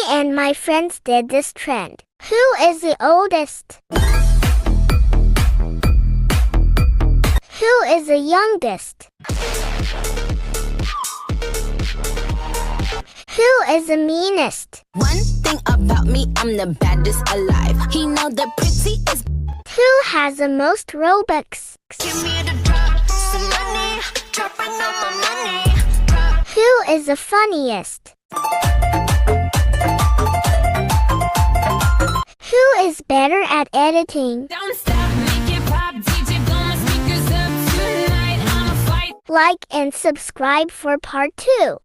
and my friends did this trend. Who is the oldest? Who is the youngest? Who is the meanest? One thing about me, I'm the baddest alive. He know the pretty is. Who has the most Robux? Give me the drop, some money, dropping on my money. Who is the funniest? Who is better at editing? Don't stop, make it pop, DJ blow my speakers up tonight. I'ma fight. Like and subscribe for part 2.